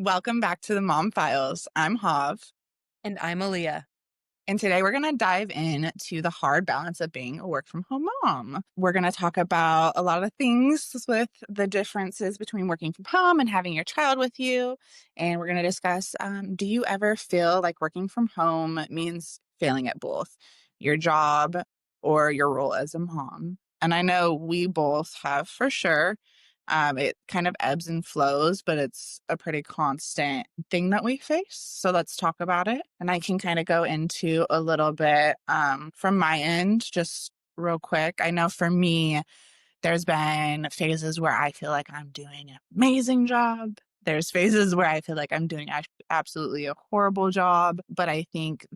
Welcome back to the Mom Files. I'm Hav, And I'm Aleea. and today we're going to dive into the hard balance of being a work from home mom. We're going to talk about a lot of things with the differences between working from home and having your child with you. And we're going to discuss, do you ever feel like working from home means failing at both your job or your role as a mom? And I know we both have for sure. It kind of ebbs and flows, but it's a pretty constant thing that we face. So let's talk about it. And I can kind of go into a little bit from my end, just real quick. I know for me, there's been phases where I feel like I'm doing an amazing job. There's phases where I feel like I'm doing absolutely a horrible job. But I think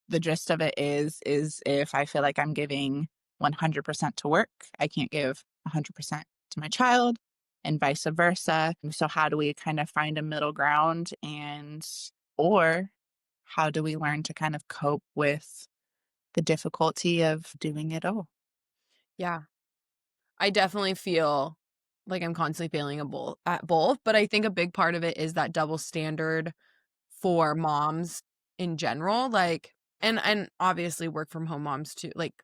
the gist of it is if I feel like I'm giving 100% to work, I can't give 100% to my child and vice versa. So how do we kind of find a middle ground or how do we learn to kind of cope with the difficulty of doing it all? Yeah, I definitely feel like I'm constantly failing at both, but I think a big part of it is that double standard for moms in general, like and obviously work from home moms too. Like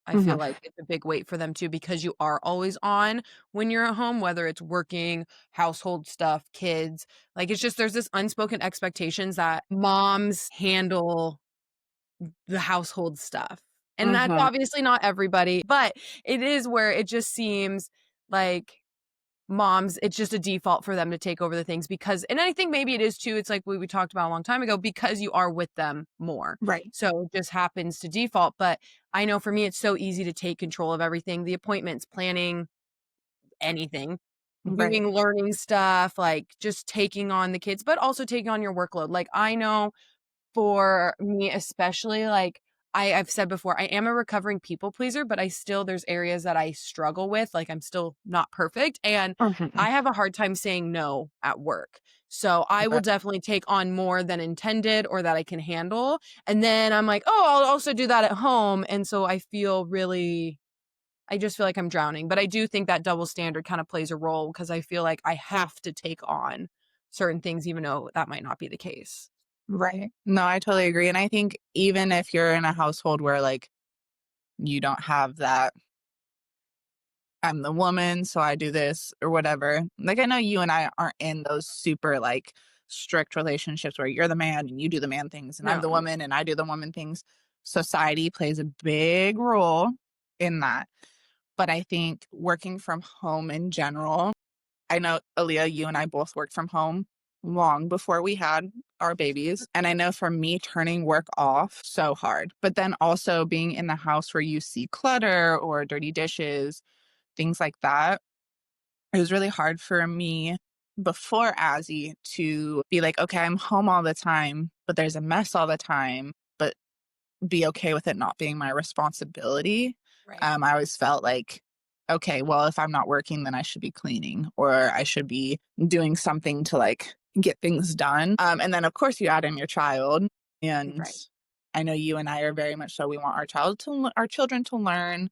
I feel Mhm. like it's a big weight for them too because you are always on when you're at home, whether it's working, household stuff, kids. Like it's just there's this unspoken expectations that moms handle the household stuff. And that's Mhm. obviously not everybody, but it is where it just seems like moms, it's just a default for them to take over the things because and I think maybe it is too, it's like we talked about a long time ago, because you are with them more. Right. So it just happens to default. But I know for me, it's so easy to take control of everything, the appointments, planning anything, Right. doing learning stuff, like just taking on the kids, but also taking on your workload. Like I know for me especially, like, I've said before, I am a recovering people pleaser, but I still there's areas that I struggle with, like, I'm still not perfect, and Mhm. I have a hard time saying no at work. So, I will Right. definitely take on more than intended or that I can handle, and then I'm like, "Oh, I'll also do that at home," and so I just feel like I'm drowning, but I do think that double standard kinda plays a role because I feel like I have to take on certain things even though that might not be the case. Right. No, I totally agree. And I think even if you're in a household where like you don't have that, I'm the woman, so I do this or whatever. Like I know you and I aren't in those super like strict relationships where you're the man and you do the man things and I'm the No. woman and I do the woman things. Society plays a big role in that. But I think working from home in general, I know, Aleea, you and I both worked from home long before we had our babies. And I know for me, turning work off so hard. But then also being in the house where you see clutter or dirty dishes, things like that, it was really hard for me before Azzy to be like, okay, I'm home all the time, but there's a mess all the time, but be okay with it not being my responsibility. Right. I always felt like, okay, well, if I'm not working, then I should be cleaning or I should be doing something to like get things done. And then, of course, you add in your child. And Right. I know you and I are very much so. We want our children to learn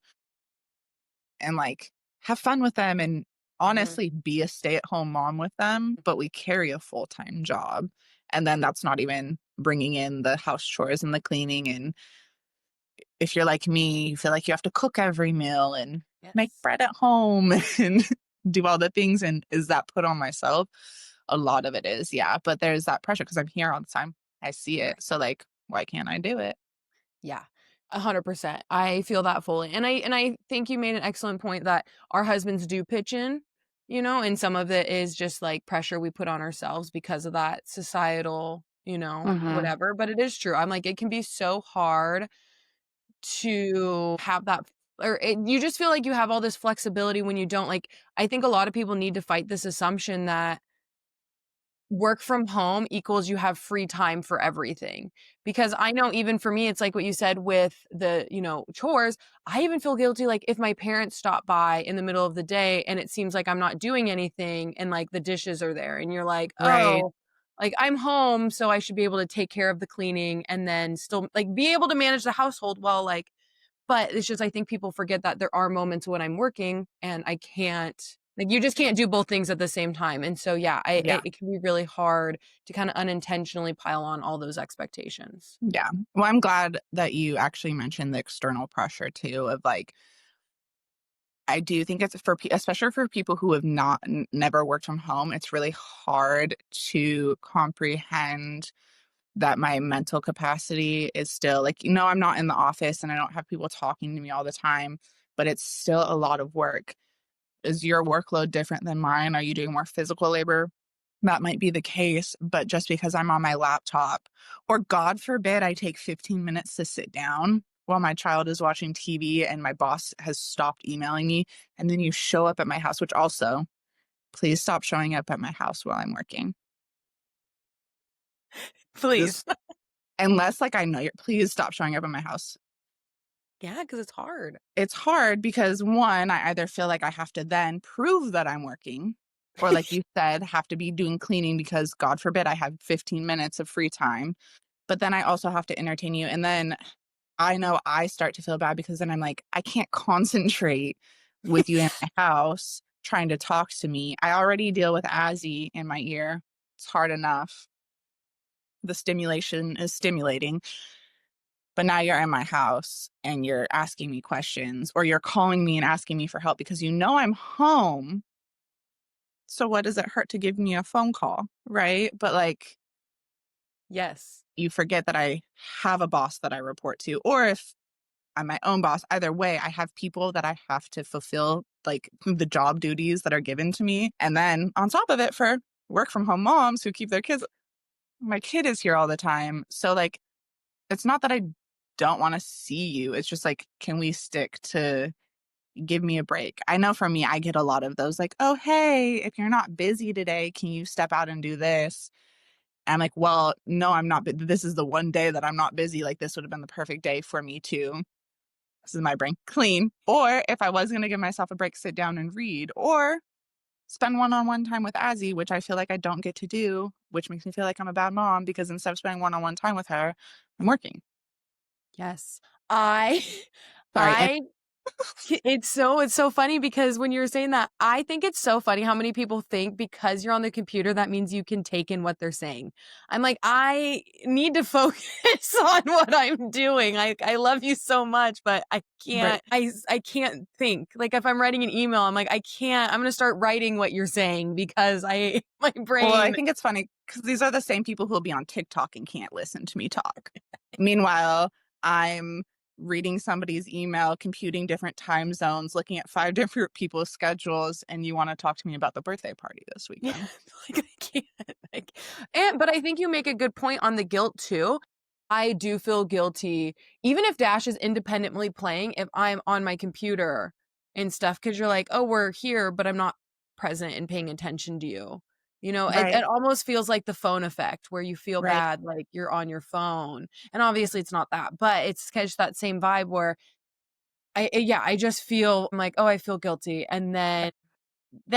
and like have fun with them and Mhm. honestly be a stay-at-home mom with them, but we carry a full-time job. And then that's not even bringing in the house chores and the cleaning and if you're like me, you feel like you have to cook every meal and make Yes. bread at home and do all the things. And is that put on myself? A lot of it is, yeah. But there's that pressure because I'm here all the time. I see it. Right. So like, why can't I do it? Yeah. 100%. I feel that fully. And I think you made an excellent point that our husbands do pitch in, and some of it is just like pressure we put on ourselves because of that societal, Hmm. whatever. But it is true. I'm like, it can be so hard to have that you just feel like you have all this flexibility when you don't. Like, I think a lot of people need to fight this assumption that work from home equals you have free time for everything. Because I know even for me, it's like what you said with the, chores. I even feel guilty, like if my parents stop by in the middle of the day and it seems like I'm not doing anything and like the dishes are there and you're like, Right. oh, like I'm home, so I should be able to take care of the cleaning and then still like be able to manage the household while like, but it's just, I think people forget that there are moments when I'm working and I can't Like, you just can't do both things at the same time, and so, yeah, I Yeah. it can be really hard to kinda unintentionally pile on all those expectations. Yeah. Well, I'm glad that you actually mentioned the external pressure too of like I do think it's for especially for people who have not never worked from home, it's really hard to comprehend that my mental capacity is still like, I'm not in the office and I don't have people talking to me all the time, but it's still a lot of work. Is your workload different than mine? Are you doing more physical labor? That might be the case, but just because I'm on my laptop, or God forbid, I take 15 minutes to sit down while my child is watching TV and my boss has stopped emailing me, and then you show up at my house, which also, please stop showing up at my house while I'm working. Please. This, unless like I know you're, please stop showing up at my house. Yeah, because it's hard. It's hard because one, I either feel like I have to then prove that I'm working, or like you said, have to be doing cleaning because God forbid I have 15 minutes of free time. But then I also have to entertain you. And then I know I start to feel bad because then I'm like, I can't concentrate with you in my house trying to talk to me. I already deal with Azzy in my ear. It's hard enough. The stimulation is stimulating. But now you're in my house and you're asking me questions or you're calling me and asking me for help because you know I'm home. So what does it hurt to give me a phone call? Right. But like, Yes. you forget that I have a boss that I report to, or if I'm my own boss. Either way, I have people that I have to fulfill, like the job duties that are given to me. And then on top of it, for work from home moms who keep their kids, my kid is here all the time. So, like, it's not that I don't want to see you. It's just like, can we stick to give me a break? I know for me, I get a lot of those, like, oh, hey, if you're not busy today, can you step out and do this? I'm like, well, no, I'm not. This is the one day that I'm not busy. Like, this would have been the perfect day for me to this is my brain, clean. Or if I was going to give myself a break, sit down and read, or spend one on one time with Azzy, which I feel like I don't get to do, which makes me feel like I'm a bad mom because instead of spending one on one time with her, I'm working. Yes. I Sorry. And I it's so funny because when you were saying that, I think it's so funny how many people think because you're on the computer, that means you can take in what they're saying. I'm like, I need to focus on what I'm doing. I love you so much, but I right. can't I can't think. Like if I'm writing an email, I'm like, I can't. I'm gonna start writing what you're saying because I my Well, I brain. think it's funny because these are the same people who'll be on TikTok and can't listen to me talk. Meanwhile, I'm reading somebody's email, computing different time zones, looking at 5 different people's schedules, and you want to talk to me about the birthday party this Yeah, weekend. like I can't. Like, and but I think you make a good point on the guilt too. I do feel guilty, even if Dash is independently playing, if I'm on my computer and stuff, because you're like, oh, we're here, but I'm not present and paying attention to you. It Right. almost feels like the phone effect where you feel Right. bad, like you're on your phone. And obviously it's not that, but it's catch that same vibe where yeah, I just feel I'm like, oh, I feel guilty. And then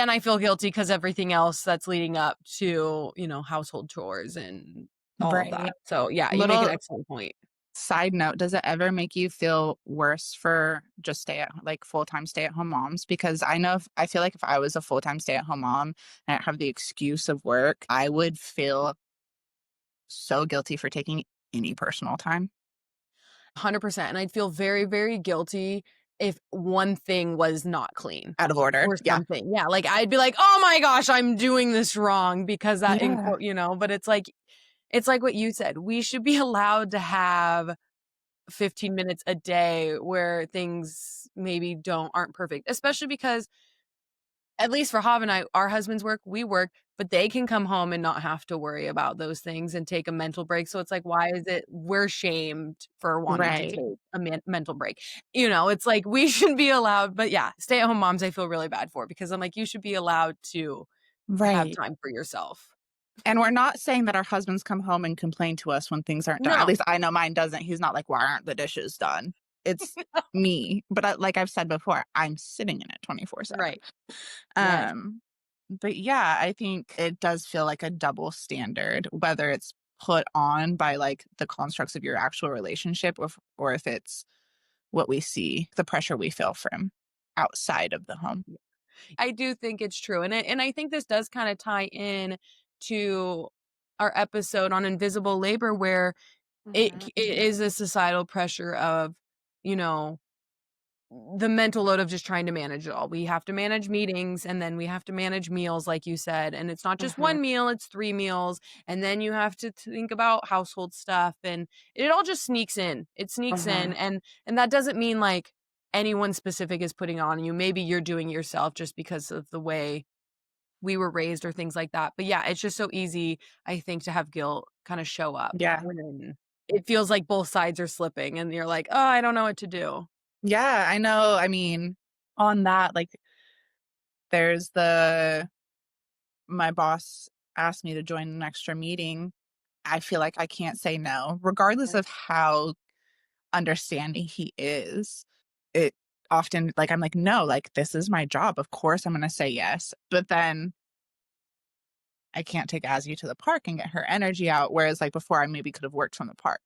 I feel guilty because everything else that's leading up to, household chores and all of Right. that. So, yeah, you make an Little excellent point. side note, does it ever make you feel worse for just like full-time stay-at-home moms? Because I feel like if I was a full-time stay-at-home mom and I have the excuse of work, I would feel so guilty for taking any personal time 100%. And I'd feel very, very guilty if one thing was not clean out of order. or Yeah. something. Yeah, like I'd be like, "Oh my gosh, I'm doing this wrong," because that in Yeah. quote, but it's like what you said. We should be allowed to have 15 minutes a day where things maybe aren't perfect, especially because at least for Hav and I, our husbands work, we work, but they can come home and not have to worry about those things and take a mental break. So it's like, why is it we're shamed for wanting to Right. take a mental break? It's like we should be allowed. But yeah, stay at home moms, I feel really bad for because I'm like, you should be allowed to have Right. time for yourself. And we're not saying that our husbands come home and complain to us when things aren't done. At No, least I know mine doesn't. He's not like, "Why aren't the dishes done?" It's me. But like I've said before, I'm sitting in it 24/7. right. Yes. Um, but yeah, I think it does feel like a double standard, whether it's put on by like the constructs of your actual relationship or if it's what we see, the pressure we feel from outside of the home. I do think it's true, and I think this does kinda tie in to our episode on invisible labor where Mhm. it is a societal pressure of, you know, the mental load of just trying to manage it all. We have to manage meetings, and then we have to manage meals, like you said, and it's not just Mhm. 1 meal, it's 3 meals, and then you have to think about household stuff, and it all just sneaks in. It sneaks in, Mhm. and that doesn't mean, like, anyone specific is putting it on you. Maybe you're doing it yourself just because of the way we were raised or things like that. But yeah, it's just so easy, I think, to have guilt kinda show up Yeah. when it feels like both sides are slipping and you're like, "Oh, I don't know what to do." Yeah, I know, I mean, on that, like, there's the my boss asked me to join an extra meeting. I feel like I can't say no, regardless of how understanding he is. It often like, I'm like, "No, like, this is my job, of course I'm gonna say yes." But then I can't take Azzy to the park and get her energy out, whereas, like, before I maybe could have worked from the park.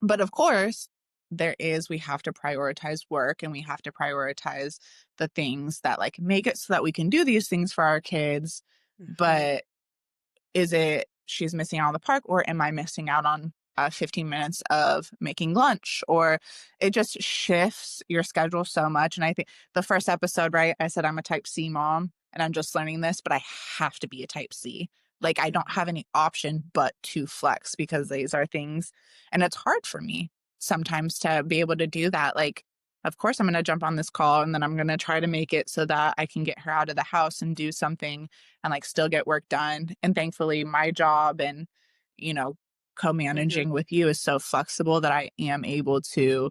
But, of course, we have to prioritize work and we have to prioritize the things that, like, make it so that we can do these things for our kids, Mhm. but is it she's missing out on the park, or am I missing out on 15 minutes of making lunch? Or it just shifts your schedule so much. And I think the first episode, right? I said I'm a type C mom and I'm just learning this, but I have to be a type C. Like I don't Mhm. have any option but to flex because these are things, and it's hard for me sometimes to be able to do that. Like, of course, I'm going to jump on this call and then I'm going to try to make it so that I can get her out of the house and do something and like still get work done. And thankfully, my job and, you know, Mhm. co-managing with you is so flexible that I am able to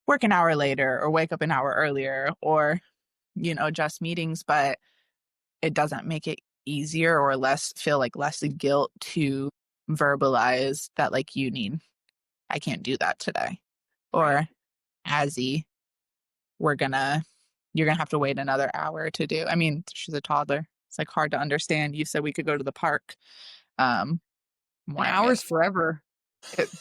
work an hour later or wake up an hour earlier or, adjust meetings, but it doesn't make it easier or less feel like less guilt to verbalize that like I can't do that today. Right. Or Azzy, we're gonna you're gonna have to wait another hour to do. I mean, she's a toddler. It's like hard to understand. You said we could go to the park. Um, An why am I hour's forever. it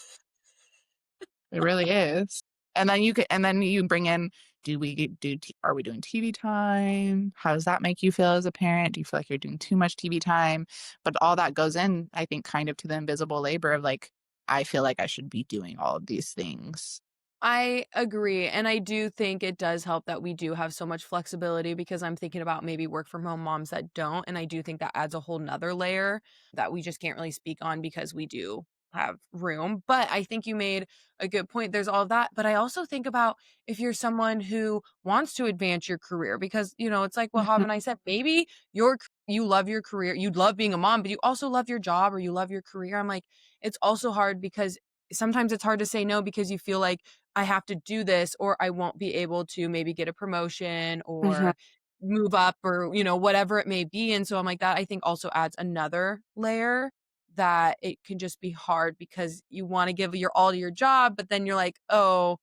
it really is. And then you bring in, do we do are we doing TV time? How does that make you feel as a parent? Do you feel like you're doing too much TV time? But all that goes in, I think, kind of to the invisible labor of like, I feel like I should be doing all of these things. I agree, and I do think it does help that we do have so much flexibility because I'm thinking about maybe work from home moms that don't, and I do think that adds a whole 'nother layer that we just can't really speak on because we do have room, but I think you made a good point. There's all of that, but I also think about if you're someone who wants to advance your career because, it's like what Hav Mhm, and I said, maybe you love your career, you love being a mom, but you also love your job or you love your career. I'm like, it's also hard because sometimes it's hard to say no because you feel like I have to do this or I won't be able to maybe get a promotion mhm. or move up or, whatever it may be. And so I'm like, that I think also adds another layer that it can just be hard because you want to give your all to your job, but then you're like, oh,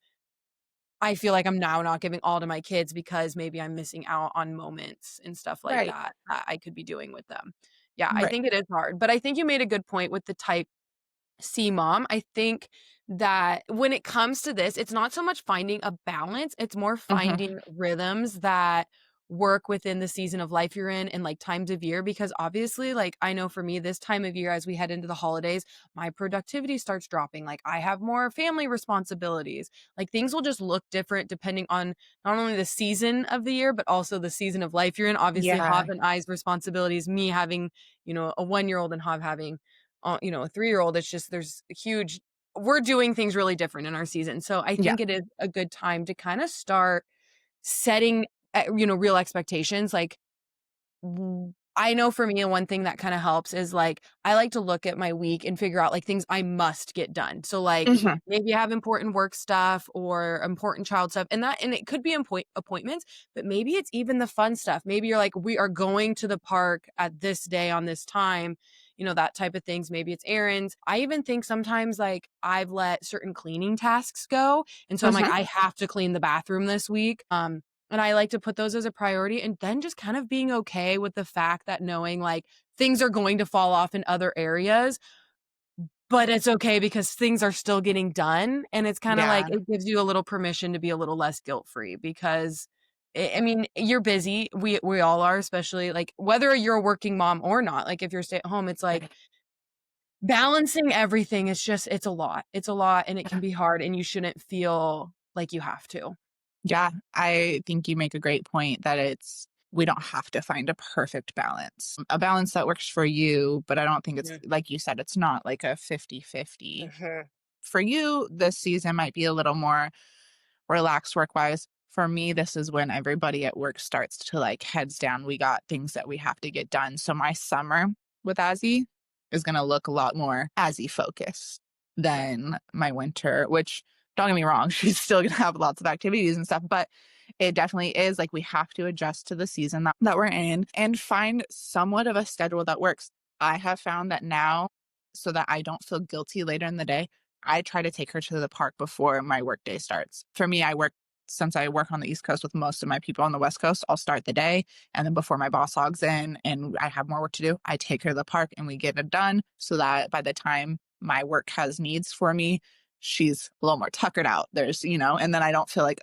I feel like I'm now not giving all to my kids because maybe I'm missing out on moments and stuff like Right, that I could be doing with them. Yeah, I right. think it is hard, but I think you made a good point with the type See, mom, I think that when it comes to this, it's not so much finding a balance, it's more Mhm, finding rhythms that work within the season of life you're in and like times of year. Because obviously, like I know for me, this time of year, as we head into the holidays, my productivity starts dropping. Like I have more family responsibilities. Like things will just look different depending on not only the season of the year, but also the season of life you're in. Obviously, yeah, Hav and I's responsibilities, me having, a 1-year-old and Hav having a 3-year-old, it's just there's a huge we're doing things really different in our season. So I yeah. think it is a good time to kind of start setting, real expectations. Like I know for me, one thing that kind of helps is like I like to look at my week and figure out like things I must get done. So like Mhm, maybe I have important work stuff or important child stuff, and it could be appointments, but maybe it's even the fun stuff. Maybe you're like, we are going to the park at this day on this time. That type of things. Maybe it's errands. I even think sometimes like I've let certain cleaning tasks go. And so I'm like, mhm. I have to clean the bathroom this week. And I like to put those as a priority and then just kind of being okay with the fact that knowing like things are going to fall off in other areas, but it's okay because things are still getting done. And it's kind of like Yeah, it gives you a little permission to be a little less guilt free because I mean, you're busy. We all are, especially, like, whether you're a working mom or not, like, if you're stay at home, it's like Right. balancing everything is just it's a lot. It's a lot, and it can Yeah. be hard, and you shouldn't feel like you have to. Yeah, I think you make a great point that we don't have to find a perfect balance. A balance that works for you, but I don't think it's Mhm, like you said, it's not like a 50-50. mhm, For you, this season might be a little more relaxed work-wise. For me, this is when everybody at work starts to, like, heads down, we got things that we have to get done. So my summer with Azzy is gonna look a lot more Azzy focused than my winter, which don't get me wrong, she's still gonna have lots of activities and stuff, but it definitely is like we have to adjust to the season that we're in and find somewhat of a schedule that works. I have found that now, so that I don't feel guilty later in the day, I try to take her to the park before my workday starts. For me, since I work on the East Coast with most of my people on the West Coast, I'll start the day. And then before my boss logs in and I have more work to do, I take her to the park and we get it done so that by the time my work has needs for me, she's a little more tuckered out. And then I don't feel like,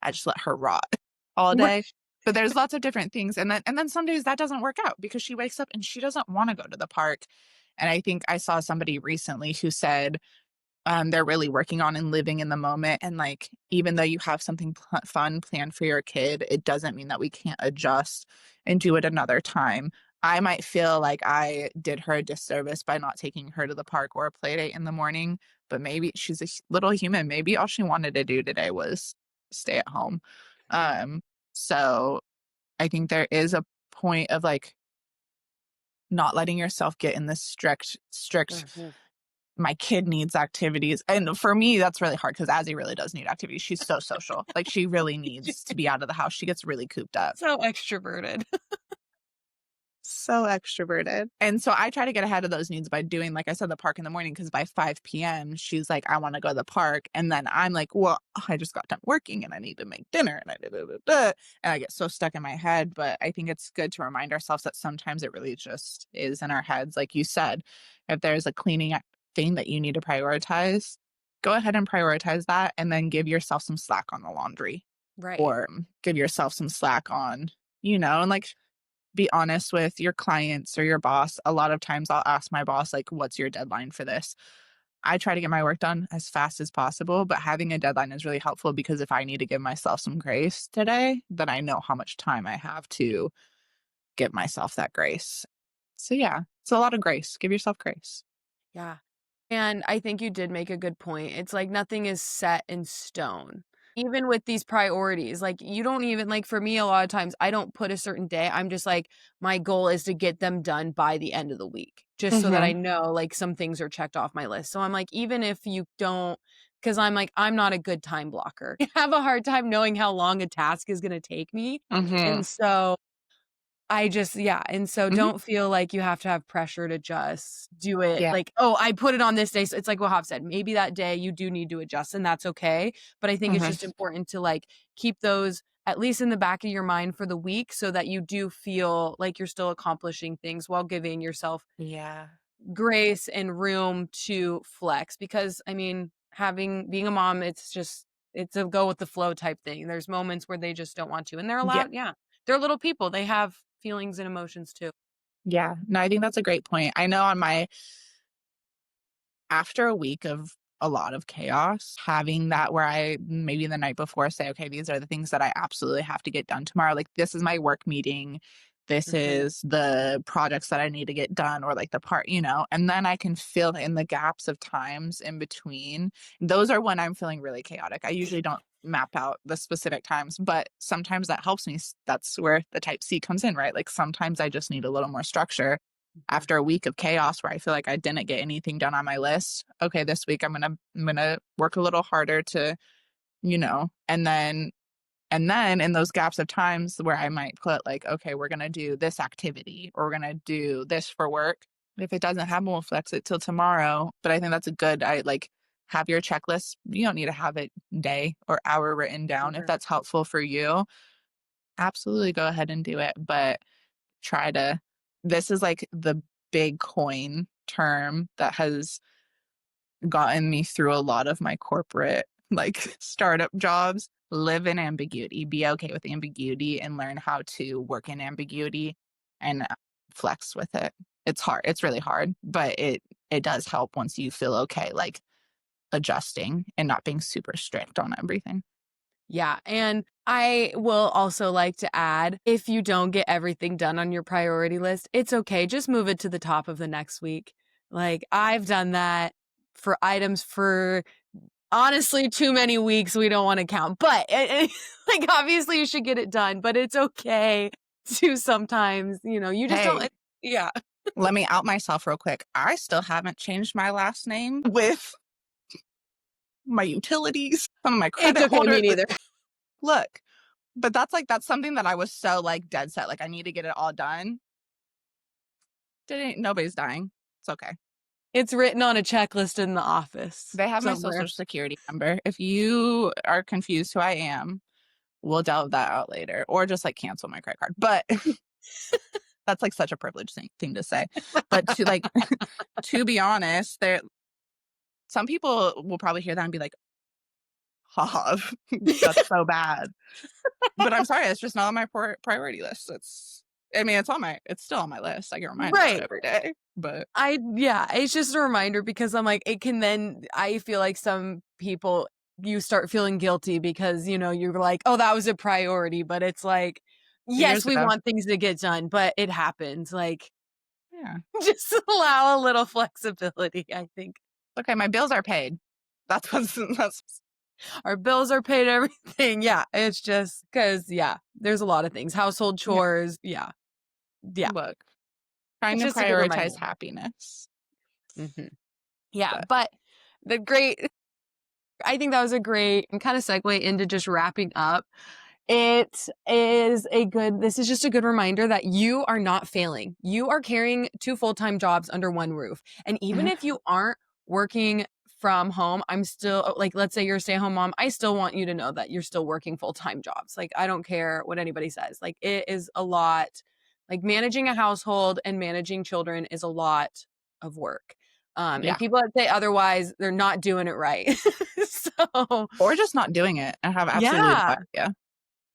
I just let her rot all day. But there's lots of different things. And then some days that doesn't work out because she wakes up and she doesn't want to go to the park. And I think I saw somebody recently who said they're really working on and living in the moment. And like, even though you have something fun planned for your kid, it doesn't mean that we can't adjust and do it another time. I might feel like I did her a disservice by not taking her to the park or a play date in the morning, but maybe she's a little human. Maybe all she wanted to do today was stay at home. mhm, Um, so I think there is a point of like not letting yourself get in this strict mhm. my kid needs activities. And for me, that's really hard because Azzy really does need activities. She's so social. Like she really needs to be out of the house. She gets really cooped up. So extroverted. So extroverted. And so I try to get ahead of those needs by doing, like I said, the park in the morning because by 5 p.m., she's like, I want to go to the park. And then I'm like, well, I just got done working and I need to make dinner and and I get so stuck in my head. But I think it's good to remind ourselves that sometimes it really just is in our heads. Like you said, if there's a thing that you need to prioritize, go ahead and prioritize that and then give yourself some slack on the laundry Right. or give yourself some slack on, and like be honest with your clients or your boss. A lot of times I'll ask my boss, like, what's your deadline for this? I try to get my work done as fast as possible, but having a deadline is really helpful because if I need to give myself some grace today, then I know how much time I have to give myself that grace. So, yeah, it's a lot of grace. Give yourself grace. Yeah. And I think you did make a good point. It's like nothing is set in stone. Even with these priorities, like you don't even like for me, a lot of times I don't put a certain day. I'm just like, my goal is to get them done by the end of the week, just so that I Mhm. know like some things are checked off my list. So I'm like, even if you don't, because I'm like, I'm not a good time blocker. I have a hard time knowing how long a task is going to take me. Mhm. And so I just yeah, and so Mhm. don't feel like you have to have pressure to just do it, Yeah. like, "Oh, I put it on this day," so it's like what Hoff said, maybe that day you do need to adjust, and that's okay, but I think it's Mhm. just important to, like, keep those at least in the back of your mind for the week so that you do feel like you're still accomplishing things while giving yourself Yeah. grace and room to flex because, I mean, being a mom, it's a go with the flow type thing. There's moments where they just don't want to, and they're Yeah. allowed yeah. They're little people, they have feelings and emotions too. Yeah. No, I think that's a great point. I know on my after a week of a lot of chaos, having that where I maybe the night before say, okay, these are the things that I absolutely have to get done tomorrow. Like, this is my work meeting. This Mhm, is the projects that I need to get done, or like the and then I can fill in the gaps of times in between. Those are when I'm feeling really chaotic. I usually don't map out the specific times, but sometimes that helps me. That's where the type C comes in, right? Like, sometimes I just need a little more structure mhm, after a week of chaos where I feel like I didn't get anything done on my list. Okay, this week I'm gonna work a little harder to, and then in those gaps of times where I might put like, okay, we're gonna do this activity or we're gonna do this for work. If it doesn't happen, we'll flex it till tomorrow. But I think that's a good I like have your checklist. You don't need to have it day or hour written down. If mhm. that's helpful for you, absolutely go ahead and do it. But try to this is like the big coin term that has gotten me through a lot of my corporate like startup jobs. live in ambiguity, be okay with ambiguity, and learn how to work in ambiguity and flex with it. It's hard. It's really hard, but it does help once you feel okay, like adjusting and not being super strict on everything. Yeah, and I will also like to add, if you don't get everything done on your priority list, it's okay, just move it to the top of the next week. Like, I've done that for items for honestly too many weeks we don't wanna count, but, like, obviously you should get it done, but it's okay to sometimes, you just don't Hey, yeah. let me out myself real quick. I still haven't changed my last name with my utilities, some of my It's credit okay, me holder. neither. Look, but that's something that I was so like dead set, like I need to get it all done. Didn't Nobody's dying. It's okay. It's written on a checklist in the office They have my somewhere. social security number. If you are confused who I am, we'll delve that out later or just like cancel my credit card. But that's like such a privileged thing to say. But to like to be honest, there some people will probably hear that and be like, "Ha, that's so bad." But I'm sorry, it's just not on my priority list. It's still on my list. I get reminded about it Right. every day. But Yeah, it's just a reminder because I'm like, it can then I feel like some people you start feeling guilty because, you're like, "Oh, that was a priority," but it's like, 2 years yes, we ago. want things to get done, but it happens. Like, Yeah. just allow a little flexibility, I think. Okay, my bills are paid. That's Our bills are paid, everything. Yeah, it's just because yeah, there's a lot of things. Household yeah, chores. Yeah. Yeah. look, trying It's to just a good prioritize reminder. happiness. Mhm. Yeah, But but the great I think that was a great and kind of segue into just wrapping up. This is just a good reminder that you are not failing. You are carrying two full-time jobs under one roof. And even if you aren't working from home, I'm still like, let's say you're a stay-at-home mom, I still want you to know that you're still working full-time jobs. Like, I don't care what anybody says. Like, it is a lot. Like, managing a household and managing children is a lot of work. And yeah, people that say otherwise, they're not doing it right. So, or just not doing it and have absolutely no yeah. idea.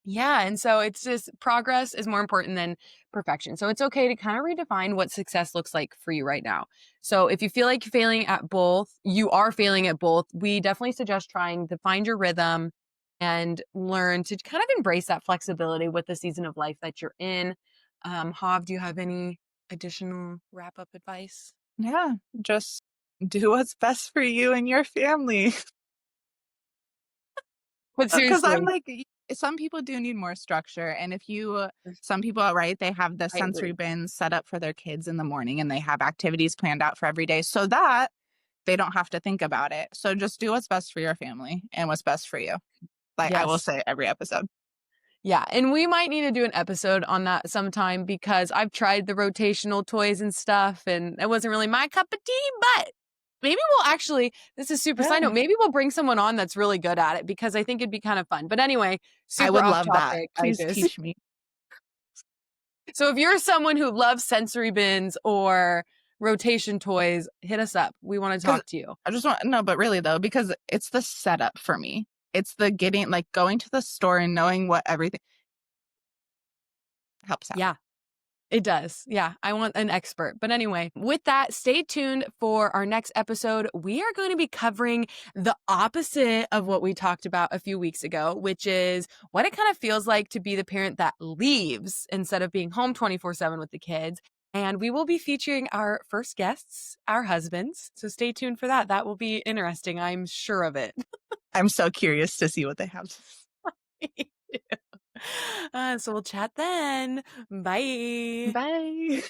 Yeah, and so it's just progress is more important than perfection. So it's okay to kind of redefine what success looks like for you right now. So if you feel like you're failing at both, you are failing at both, we definitely suggest trying to find your rhythm and learn to kind of embrace that flexibility with the season of life that you're in. Hav, do you have any additional wrap up advice? Yeah, just do what's best for you and your family. But Because I'm seriously, like, some people do need more structure. And if you, some people, right, they have the I sensory agree. bins set up for their kids in the morning and they have activities planned out for every day so that they don't have to think about it. So just do what's best for your family and what's best for you. Like I will Yes. say every episode. Yeah, and we might need to do an episode on that sometime because I've tried the rotational toys and stuff, and it wasn't really my cup of tea, but maybe we'll actually, this is super side Yeah, note, maybe we'll bring someone on that's really good at it because I think it'd be kind of fun. But anyway, I super would off love that. topic. I Please just, teach me. so if you're someone who loves sensory bins or rotation toys, hit us up. We want to Because talk to you. I just want no, but really though, because it's the setup for me. It's the getting like going to the store and knowing what everything helps out. Yeah. It does. Yeah. I want an expert. But anyway, with that, stay tuned for our next episode. We are going to be covering the opposite of what we talked about a few weeks ago, which is what it kind of feels like to be the parent that leaves instead of being home 24/7 with the kids. And we will be featuring our first guests, our husbands. So stay tuned for that. That will be interesting. I'm sure of it. I'm so curious to see what they have. So we'll chat then. Bye. Bye.